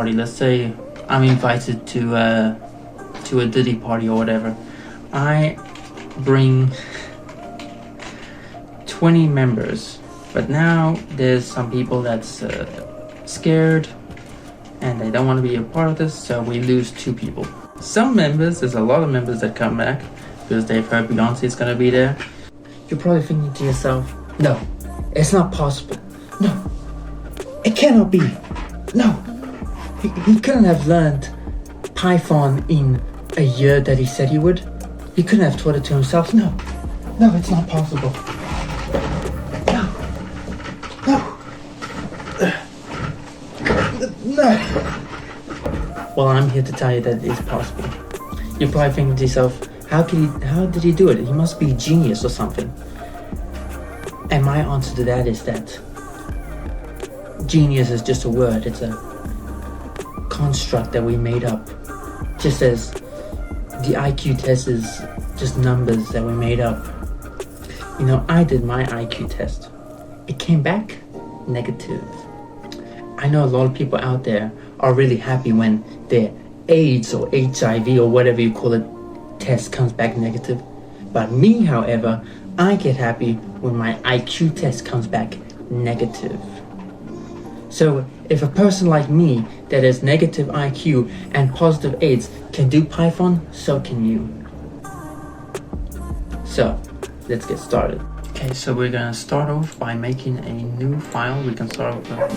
party. Let's say I'm invited to a Diddy party or whatever. I bring 20 members, but now there's some people that's scared and they don't want to be a part of this, so we lose 2 people. Some members, there's a lot of members that come back because they've heard Beyonce is gonna be there. You're probably thinking to yourself, no, it's not possible. No, it cannot be. No, he couldn't have learned Python in a year that he said he would. He couldn't have taught it to himself. No, it's not possible. No. Well, I'm here to tell you that it is possible. You're probably thinking to yourself, how did he do it? He must be a genius or something. And my answer to that is that genius is just a word. It's a construct that we made up. Just as the IQ test is just numbers that we made up. You know, I did my IQ test. It came back negative. I know a lot of people out there are really happy when their AIDS or HIV or whatever you call it test comes back negative. But me, however, I get happy when my IQ test comes back negative. So if a person like me that has negative IQ and positive AIDS can do Python, so can you. So let's get started. Okay, so we're gonna start off by making a new file. We can start with a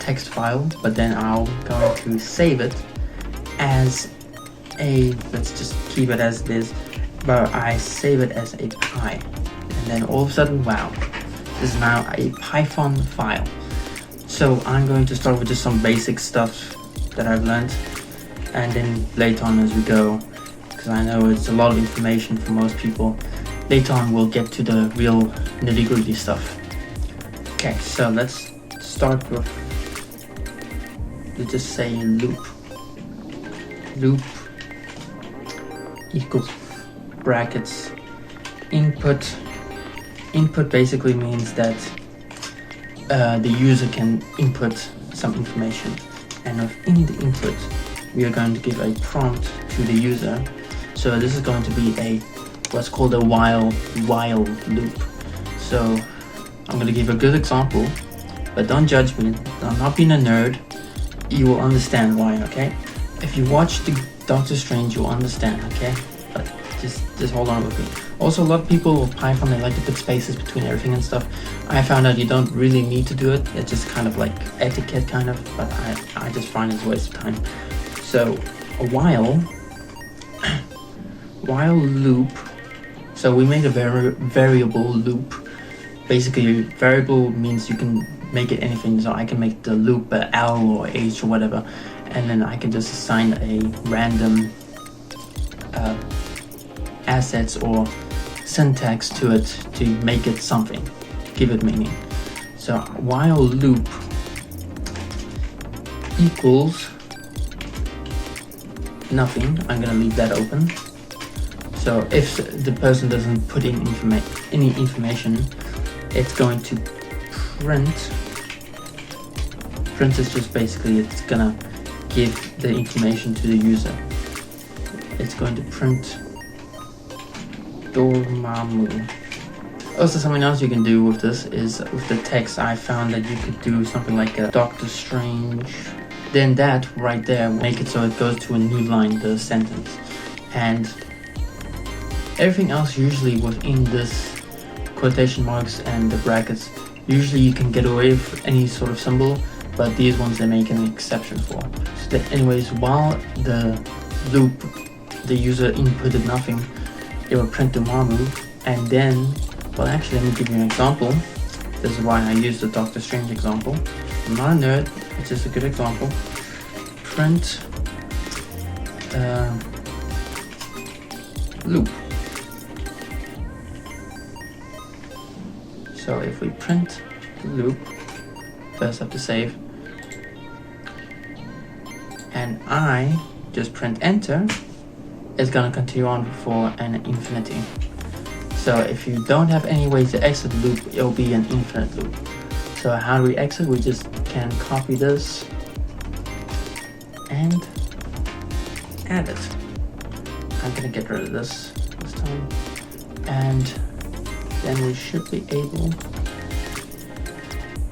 text file, but then I'm going to save it as a, let's just keep it as it is, but I save it as a py, and then all of a sudden, wow, this is now a Python file. So I'm going to start with just some basic stuff that I've learned, and then later on as we go, because I know it's a lot of information for most people, later on we'll get to the real nitty-gritty stuff. Okay, so let's start with, let's just say loop equals brackets input basically means that the user can input some information, and within the input we are going to give a prompt to the user. So this is going to be a what's called a while loop. So I'm going to give a good example, but don't judge me, I'm not being a nerd. You will understand why, okay? If you watch the Doctor Strange, you'll understand, okay? But just hold on with me. Also, a lot of people with Python, they like to put spaces between everything and stuff. I found out you don't really need to do it. It's just kind of like etiquette, kind of, but I just find it's a waste of time. So a while loop. So we made a variable loop. Basically, variable means you can make it anything. So I can make the loop L or H or whatever, and then I can just assign a random assets or syntax to it to make it something, give it meaning. So while loop equals nothing, I'm gonna leave that open. So if the person doesn't put in any information, it's going to print. Print is just basically it's gonna give the information to the user. It's going to print Dormammu. Also, something else you can do with this is with the text. I found that you could do something like a Doctor Strange. Then that right there make it so it goes to a new line, the sentence, and everything else usually within this quotation marks and the brackets. Usually you can get away with any sort of symbol, but these ones they make an exception for. So that anyways, while the loop, the user inputted nothing, it will print Dormammu, and then, well actually let me give you an example. This is why I use the Doctor Strange example. I'm not a nerd, it's just a good example. Print loop. So if we print loop, first have to save, and I just print enter, it's gonna continue on for an infinity. So if you don't have any way to exit the loop, it'll be an infinite loop. So how do we exit? We just can copy this and add it. I'm gonna get rid of this time, and then we should be able to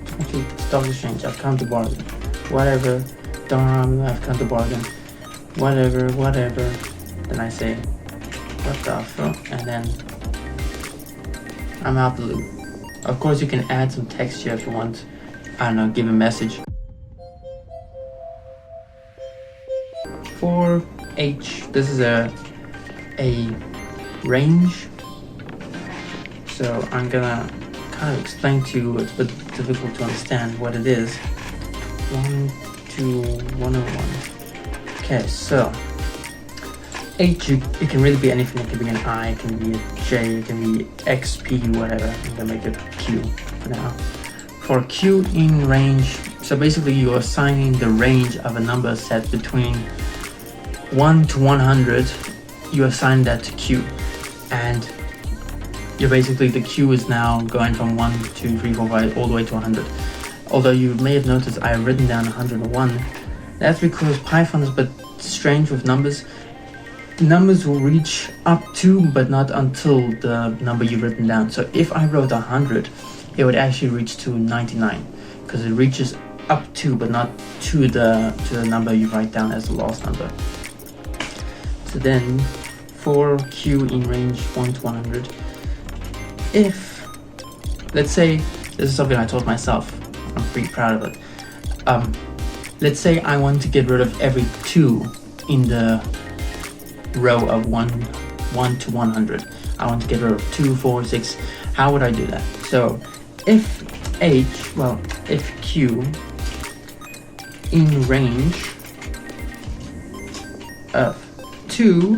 complete Doctor Strange. I've come to bargain. Whatever. Darn, I've come to bargain. Whatever. Then I say, what the fuck? And then I'm out the loop. Of course, you can add some text here if you want. I don't know, give a message. For H, this is a range. So I'm gonna kind of explain to you. It's a bit difficult to understand what it is. 1 to 101. Okay, so H, it can really be anything. It can be an I, it can be a J, it can be X, P, whatever. I'm gonna make it Q for now. For Q in range, so basically you're assigning the range of a number set between 1 to 100. You assign that to Q, and you're basically, the Q is now going from 1, 2, 3, 4, 5 all the way to 100. Although you may have noticed I have written down 101. That's because Python is a bit strange with numbers. Numbers will reach up to, but not until the number you've written down. So if I wrote 100, it would actually reach to 99, because it reaches up to, but not to the number you write down as the last number. So then, for Q in range 1 to 100, if, let's say, this is something I told myself, I'm pretty proud of it. Let's say I want to get rid of every 2 in the row of 1 to 100. I want to get rid of 2, 4, 6. How would I do that? So if Q in range of 2,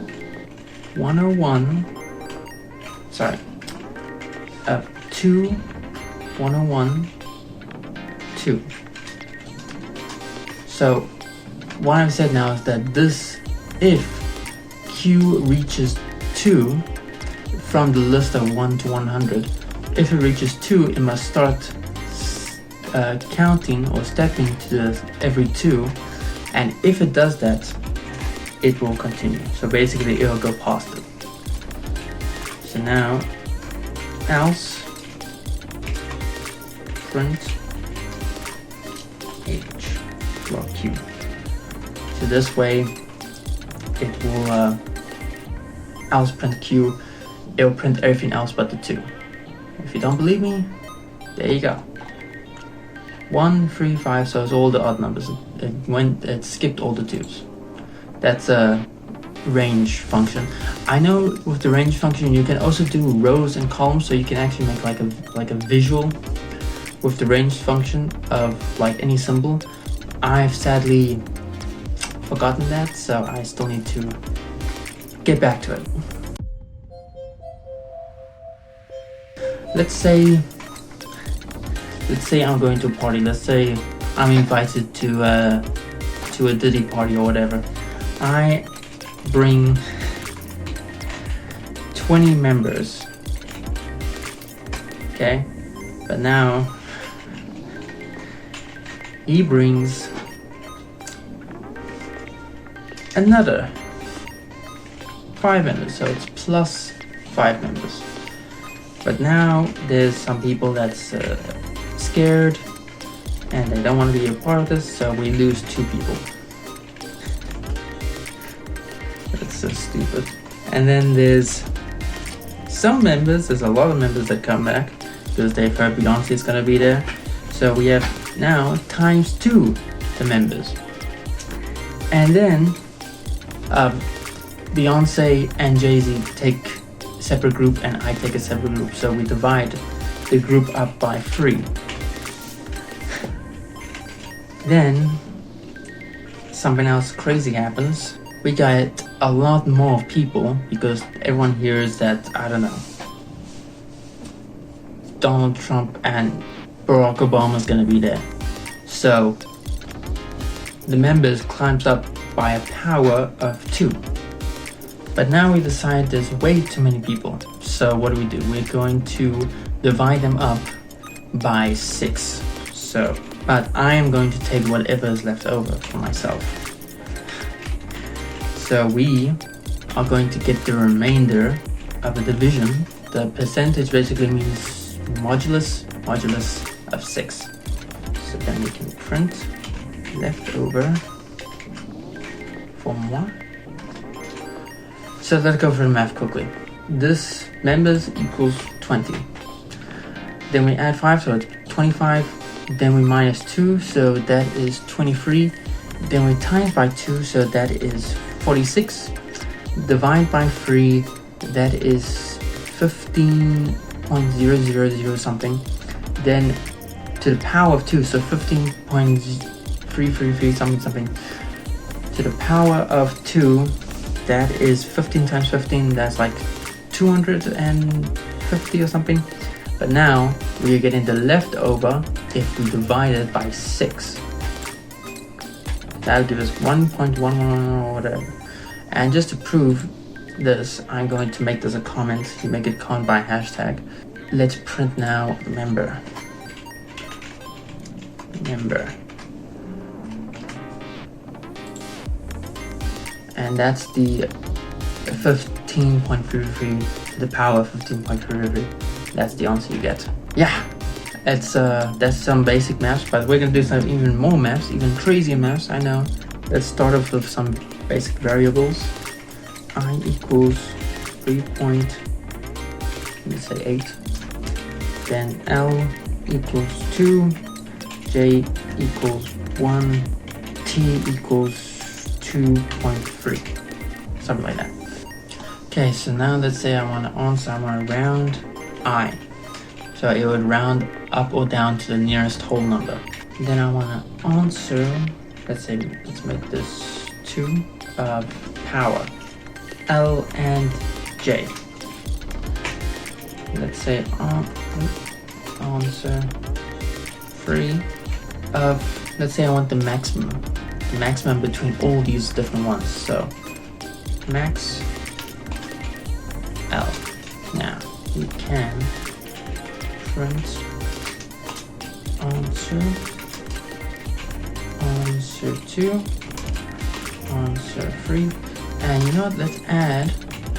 101, of 2, 101, 2. So what I've said now is that this, if Q reaches 2 from the list of 1 to 100, if it reaches 2, it must start counting or stepping to every 2, and if it does that, it will continue. So basically it will go past it. So now, else print H or Q. So this way it will else print Q, it will print everything else but the 2. If you don't believe me, there you go. 1, 3, 5, so it's all the odd numbers. It skipped all the 2s. That's a range function. I know with the range function you can also do rows and columns, so you can actually make like a visual with the range function of like any symbol. I've sadly forgotten that, so I still need to get back to it. Let's say I'm going to a party. Let's say I'm invited to a Diddy party or whatever. I bring 20 members. Okay, but now he brings another 5 members, so it's plus 5 members. But now there's some people that's scared and they don't want to be a part of this, so we lose 2 people. That's so stupid. And then there's some members, there's a lot of members that come back because they've heard Beyonce is gonna be there. So we have now times 2 the members. And then Beyonce and Jay-Z take a separate group and I take a separate group. So we divide the group up by 3. Then something else crazy happens. We got a lot more people because everyone hears that, I don't know, Donald Trump and Barack Obama is gonna be there. So the members climbs up by a power of 2. But now we decide there's way too many people. So what do? We're going to divide them up by 6. So, but I am going to take whatever is left over for myself. So we are going to get the remainder of the division. The percentage basically means modulus of 6. So then we can print leftover for more. So let's go for the math quickly. This members equals 20. Then we add 5, so it's 25. Then we minus 2, so that is 23. Then we times by 2, so that is 46. Divide by 3, that is 15.000 something. Then to the power of 2, so 15.333 something. To the power of 2, that is 15 times 15, that's like 250 or something. But now we are getting the leftover if we divide it by 6. That'll give us 1.11 or whatever. And just to prove this, I'm going to make this a comment. You make it comment by hashtag. Let's print now member. And that's the 15.33 to the power of 15.33. That's the answer you get. Yeah, that's some basic maths, but we're gonna do some even more maths, even crazier maths, I know. Let's start off with some basic variables. I equals 3.8. Then L equals 2. J equals 1. T equals 2.3. Something like that. Okay, so now let's say I want to answer, I want to round I. So it would round up or down to the nearest whole number. Then I want to answer, let's make this 2 of power. L and J. Let's say answer 3 of, let's say I want the maximum between all these different ones. So max L. Now we can print answer 2, answer 3, and you know what, let's add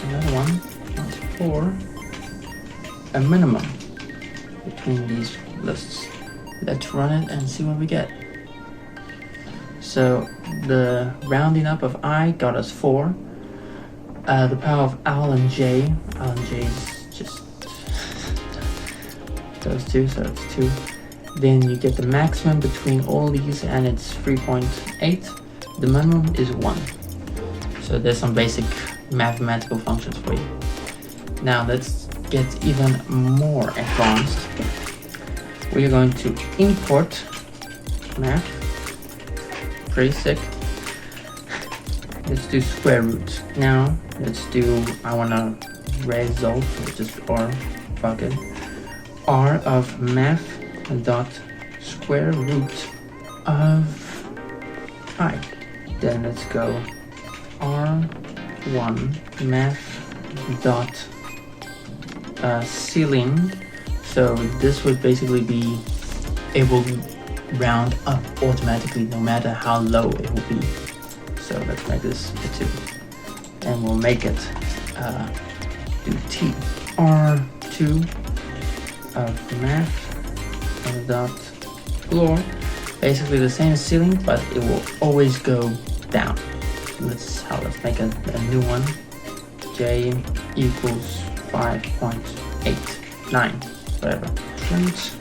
another one, that's 4, a minimum between these lists. Let's run it and see what we get. So the rounding up of I got us 4. The power of L and J is just those two, so it's 2. Then you get the maximum between all these, and it's 3.8. The minimum is 1. So there's some basic mathematical functions for you. Now let's get even more advanced. We are going to import math. Pretty sick. Let's do square root. Now let's do, I want to result, or just R, fuck it. R of math dot square root of I. Then let's go R1 math dot ceiling. So this would basically be, it will round up automatically no matter how low it will be. So let's make this a 2. And we'll make it do T. R2 of math dot floor. Basically the same as ceiling, but it will always go down. Let's make a new one. J equals 5.89, whatever. Print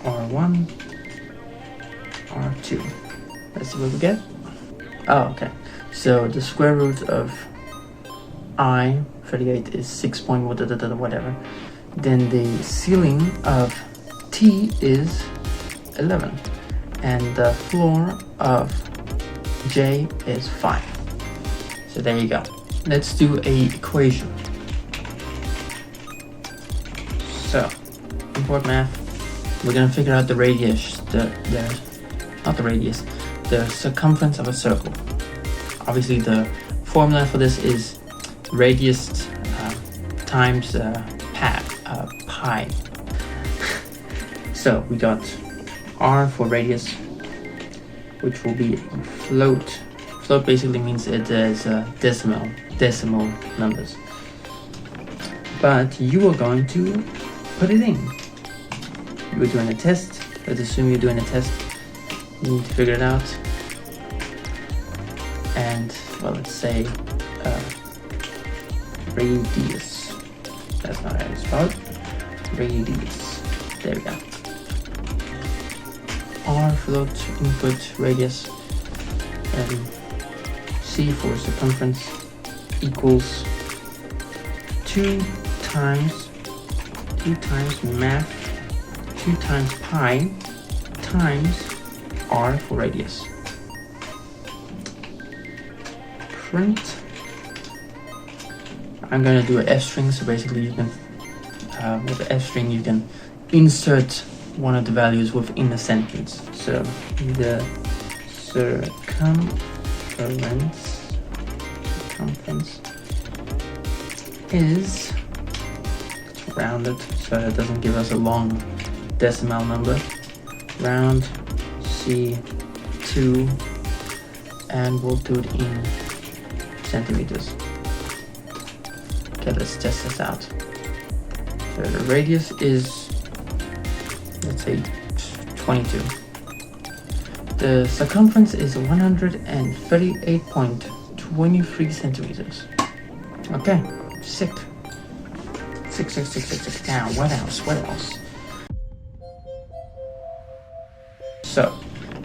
R1, R2. Let's see what we get. Oh, okay. So the square root of I, 38, is 6 point whatever. Then the ceiling of T is 11. And the floor of J is 5. So there you go. Let's do a equation. So, import math. We're gonna figure out the radius, the circumference of a circle. Obviously the formula for this is radius times pi. So we got R for radius, which will be float Float basically means it is decimal numbers. But you are going to put it in. You're doing a test. Let's assume you're doing a test. You need to figure it out. And, well, let's say radius. That's not how you spell it. Radius. There we go. R float input radius. C for circumference equals 2 times math 2 times pi times R for radius. Print. I'm gonna do an F string, so basically you can with the F string you can insert one of the values within a sentence. So the circumference is, it's rounded so it doesn't give us a long decimal number. Round C2, and we'll do it in centimeters. Okay, let's test this out. So the radius is, let's say, 22. The circumference is 138.23 centimeters. Okay, sick. Now, what else? So,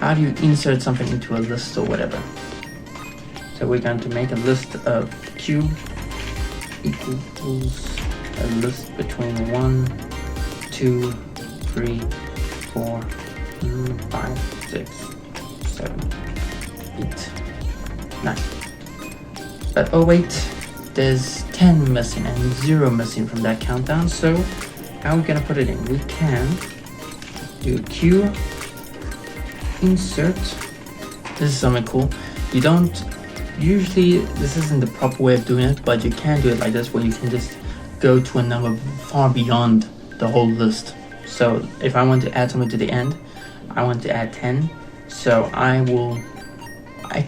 how do you insert something into a list or whatever? So we're going to make a list of Q equals a list between 1, 2, 3, 4, 5, 6, 7, 8, 9. But oh wait, there's 10 missing and 0 missing from that countdown. So how are we gonna put it in? We can do Q insert. This is something cool. You don't usually, this isn't the proper way of doing it, but you can do it like this, where you can just go to a number far beyond the whole list. So if I want to add something to the end, I want to add 10. So I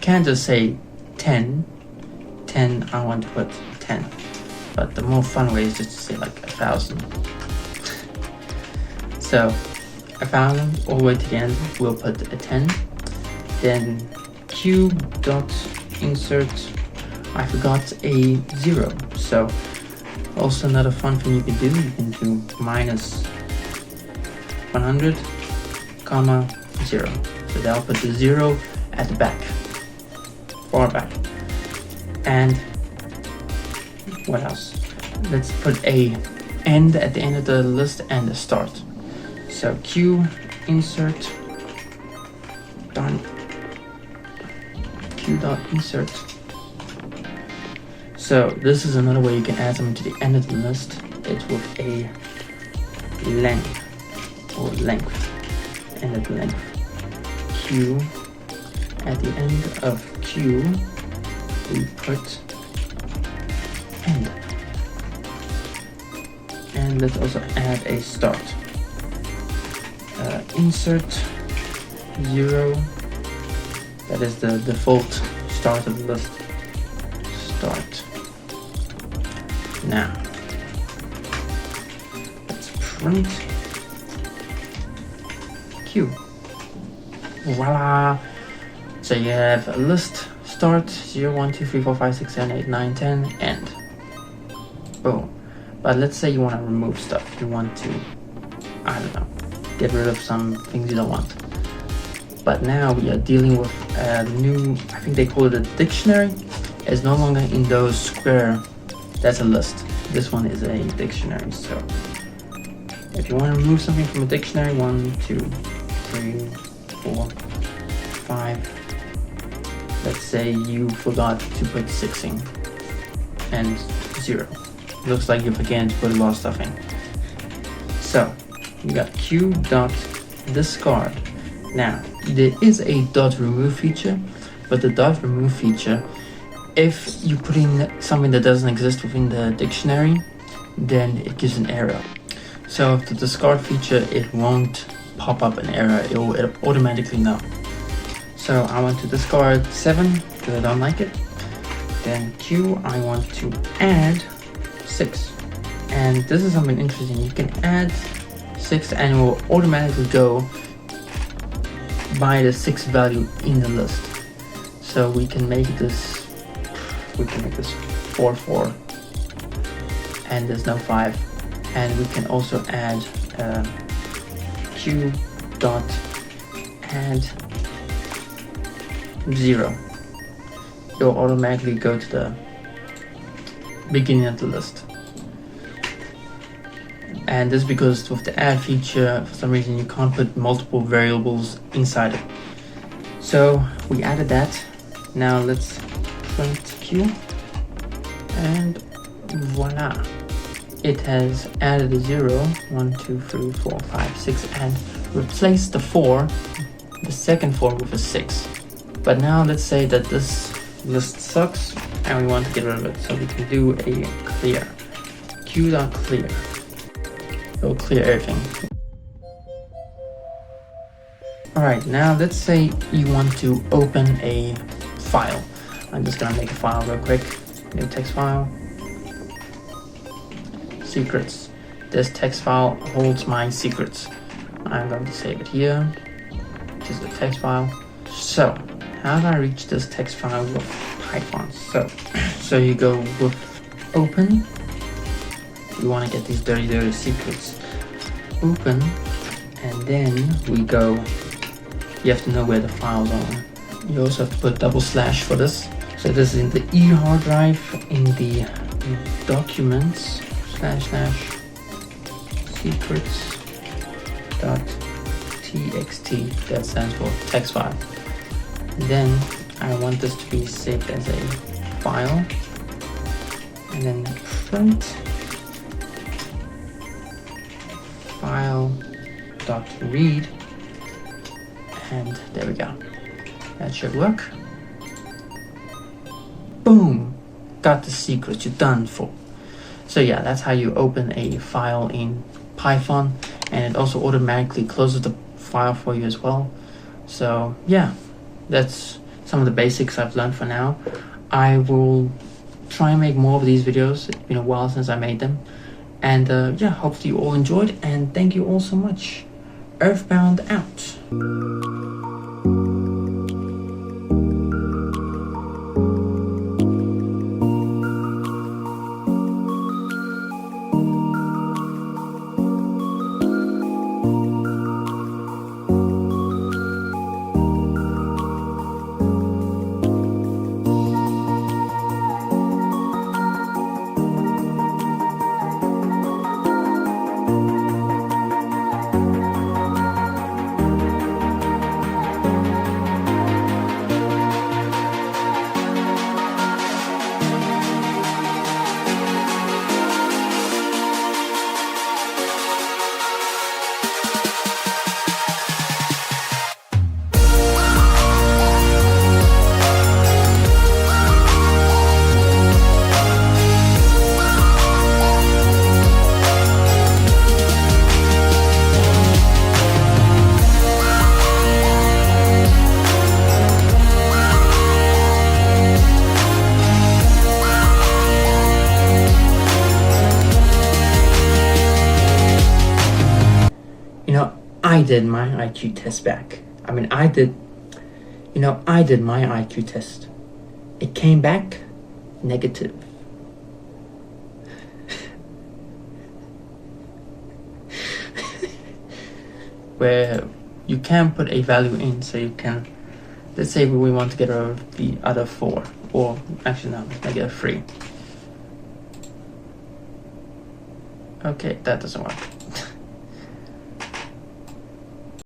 can't just say 10, I want to put 10. But the more fun way is just to say like 1,000. So 1,000 all the way to the end, we'll put a 10. Then Q dot insert, I forgot a 0. So also another fun thing you can do minus 100, comma 0. So they'll put the 0 at the back, far back. And what else? Let's put a end at the end of the list and a start. So Q insert done. Q dot insert. So this is another way you can add something to the end of the list. It's with a length or length. End of the length. Q. At the end of Q, we put end. And let's also add a start. Insert 0. That is the default start of the list. Start. Now, let's print Q. Voila! So you have a list, start, 0, 1, 2, 3, 4, 5, 6, 7, 8, 9, 10, end. Boom. But let's say you want to remove stuff. You want to, I don't know, get rid of some things you don't want. But now we are dealing with a new, I think they call it a dictionary. It's no longer in those square, that's a list. This one is a dictionary. So if you want to remove something from a dictionary, 1, 2, 3, 4, 5. Let's say you forgot to put 6 in and 0. Looks like you forget to put a lot of stuff in. So you got Q dot discard. Now there is a dot remove feature, but the dot remove feature, if you put in something that doesn't exist within the dictionary, then it gives an error. So if the discard feature, it won't pop up an error, it will automatically know. So I want to discard 7 because I don't like it. Then Q, I want to add 6. And this is something interesting. You can add 6 and it will automatically go by the 6th value in the list. So we can make this 4 4 and there's no 5. And we can also add Q dot add 0. It'll automatically go to the beginning of the list. And this is because with the add feature, for some reason you can't put multiple variables inside it. So we added that. Now let's print Q and voila. It has added a 0, 1, 2, 3, 4, 5, 6 and replaced the 4, the second 4 with a 6. But now let's say that this list sucks and we want to get rid of it. So we can do a clear. Q.clear. It will clear everything. Alright, now let's say you want to open a file. I'm just gonna make a file real quick. New text file. Secrets. This text file holds my secrets. I'm going to save it here. This is the text file. So, how do I reach this text file with Python? So you go with open. We want to get these dirty secrets. Open, and then we go. You have to know where the files are. You also have to put // for this. So this is in the E hard drive, in the documents / secrets.txt. That stands for text file. Then I want this to be saved as a file, and then print file.read, and there we go. That should work. Boom! Got the secret. You're done for. So yeah, that's how you open a file in Python, and it also automatically closes the file for you as well. So yeah, that's some of the basics I've learned for now. I will try and make more of these videos. It's been a while since I made them. And yeah, hopefully you all enjoyed, and thank you all so much. Earthbound out. I did my IQ test back. I did my IQ test. It came back negative. Where you can put a value in, so you can, let's say we want to get rid of the other 4, or actually no, let's make it a 3. Okay, that doesn't work.